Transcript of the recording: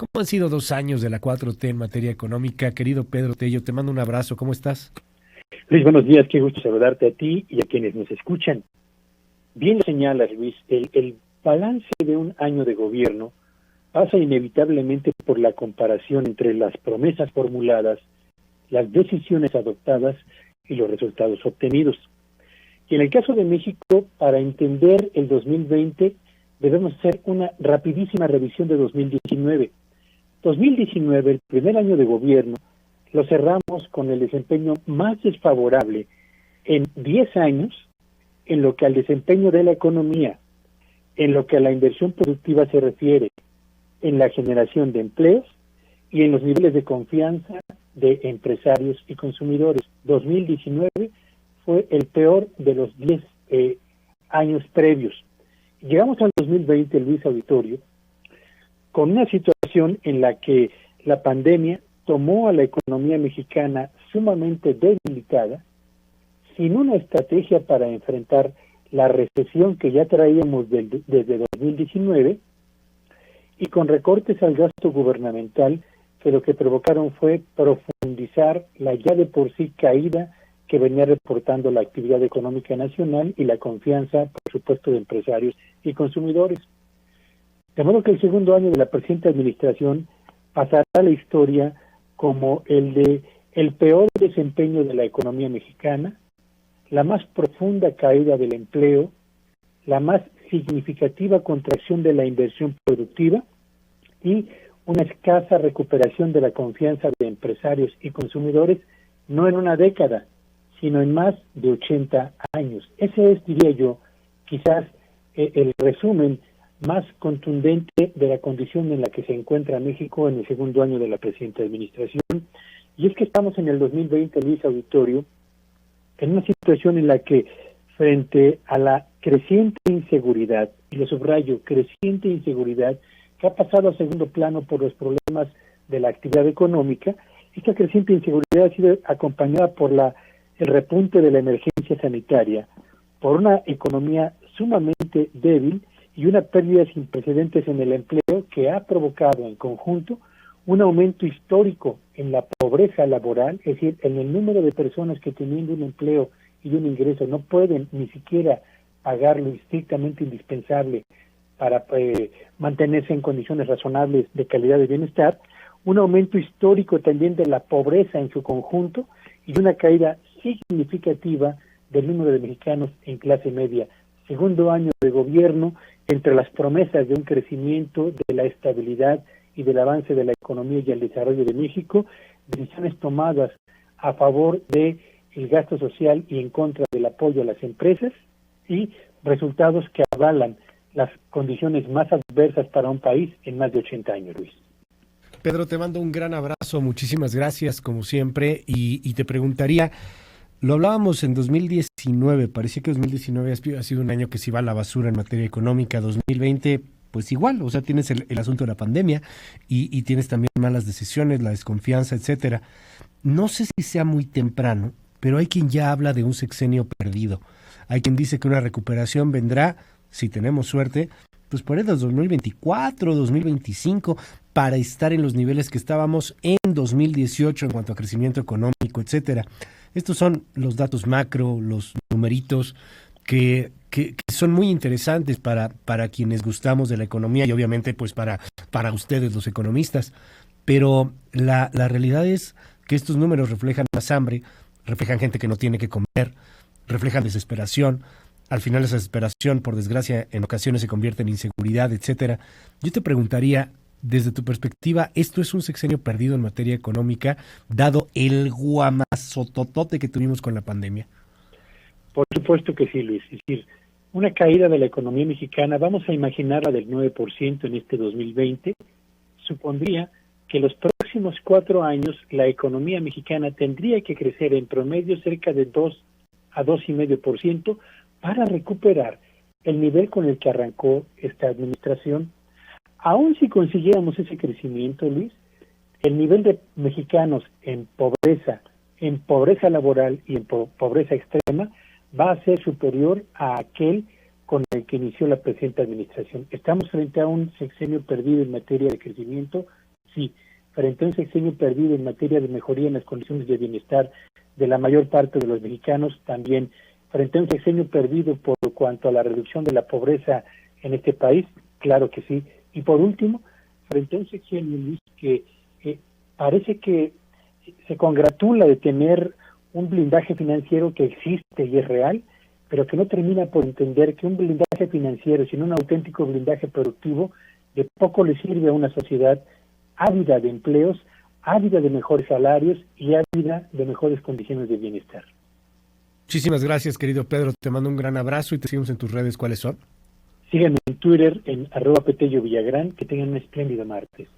¿Cómo han sido 2 años de la 4T en materia económica? Querido Pedro Tello, te mando un abrazo. ¿Cómo estás? Luis, buenos días, qué gusto saludarte a ti y a quienes nos escuchan. Bien lo señalas, Luis, el balance de un año de gobierno pasa inevitablemente por la comparación entre las promesas formuladas, las decisiones adoptadas y los resultados obtenidos. Y en el caso de México, para entender el 2020, debemos hacer una rapidísima revisión de 2019. 2019, el primer año de gobierno, lo cerramos con el desempeño más desfavorable en 10 años en lo que al desempeño de la economía, en lo que a la inversión productiva se refiere, en la generación de empleos y en los niveles de confianza de empresarios y consumidores. 2019 fue el peor de los 10 años previos. Llegamos al 2020, Luis Auditorio, con una situación en la que la pandemia tomó a la economía mexicana sumamente debilitada, sin una estrategia para enfrentar la recesión que ya traíamos desde 2019 y con recortes al gasto gubernamental que lo que provocaron fue profundizar la ya de por sí caída que venía reportando la actividad económica nacional y la confianza, por supuesto, de empresarios y consumidores. De modo que el segundo año de la presente administración pasará a la historia como el peor desempeño de la economía mexicana, la más profunda caída del empleo, la más significativa contracción de la inversión productiva y una escasa recuperación de la confianza de empresarios y consumidores, no en una década, sino en más de 80 años. Ese es, diría yo, quizás el resumen más contundente de la condición en la que se encuentra México en el segundo año de la presente administración. Y es que estamos en el 2020, Luis Auditorio, en una situación en la que frente a la creciente inseguridad, y lo subrayo, creciente inseguridad, que ha pasado a segundo plano por los problemas de la actividad económica, esta creciente inseguridad ha sido acompañada por el repunte de la emergencia sanitaria, por una economía sumamente débil y una pérdida sin precedentes en el empleo que ha provocado en conjunto un aumento histórico en la pobreza laboral, es decir, en el número de personas que teniendo un empleo y un ingreso no pueden ni siquiera pagar lo estrictamente indispensable para mantenerse en condiciones razonables de calidad de bienestar, un aumento histórico también de la pobreza en su conjunto y una caída significativa del número de mexicanos en clase media. Segundo año de gobierno, entre las promesas de un crecimiento, de la estabilidad y del avance de la economía y el desarrollo de México, decisiones tomadas a favor del gasto social y en contra del apoyo a las empresas y resultados que avalan las condiciones más adversas para un país en más de 80 años, Luis. Pedro, te mando un gran abrazo, muchísimas gracias como siempre y te preguntaría, lo hablábamos en 2019, parecía que 2019 ha sido un año que se iba a la basura en materia económica, 2020 pues igual, o sea, tienes el asunto de la pandemia y tienes también malas decisiones, la desconfianza, etcétera. No sé si sea muy temprano, pero hay quien ya habla de un sexenio perdido. Hay quien dice que una recuperación vendrá, si tenemos suerte, pues por el 2024, 2025, para estar en los niveles que estábamos en 2018 en cuanto a crecimiento económico, etcétera. Estos son los datos macro, los numeritos que son muy interesantes para quienes gustamos de la economía y obviamente pues para ustedes los economistas. Pero la realidad es que estos números reflejan más hambre, reflejan gente que no tiene que comer, reflejan desesperación. Al final esa desesperación, por desgracia, en ocasiones se convierte en inseguridad, etcétera. Yo te preguntaría, desde tu perspectiva, ¿esto es un sexenio perdido en materia económica, dado el guamazototote que tuvimos con la pandemia? Por supuesto que sí, Luis. Es decir, una caída de la economía mexicana, vamos a imaginarla del 9% en este 2020, supondría que los próximos 4 años la economía mexicana tendría que crecer en promedio cerca de 2 a 2,5% para recuperar el nivel con el que arrancó esta administración. Aún si consiguiéramos ese crecimiento, Luis, el nivel de mexicanos en pobreza laboral y en pobreza extrema va a ser superior a aquel con el que inició la presente administración. Estamos frente a un sexenio perdido en materia de crecimiento Sí. Frente a un sexenio perdido en materia de mejoría en las condiciones de bienestar de la mayor parte de los mexicanos, también. Frente a un sexenio perdido por cuanto a la reducción de la pobreza en este país, claro que sí. Y por último, frente a un sexenio, Luis, que parece que se congratula de tener un blindaje financiero que existe y es real, pero que no termina por entender que un blindaje financiero sin un auténtico blindaje productivo de poco le sirve a una sociedad ávida de empleos, ávida de mejores salarios y ávida de mejores condiciones de bienestar. Muchísimas gracias, querido Pedro. Te mando un gran abrazo y te seguimos en tus redes. ¿Cuáles son? Síganme en Twitter en @Petello Villagrán. Que tengan un espléndido martes.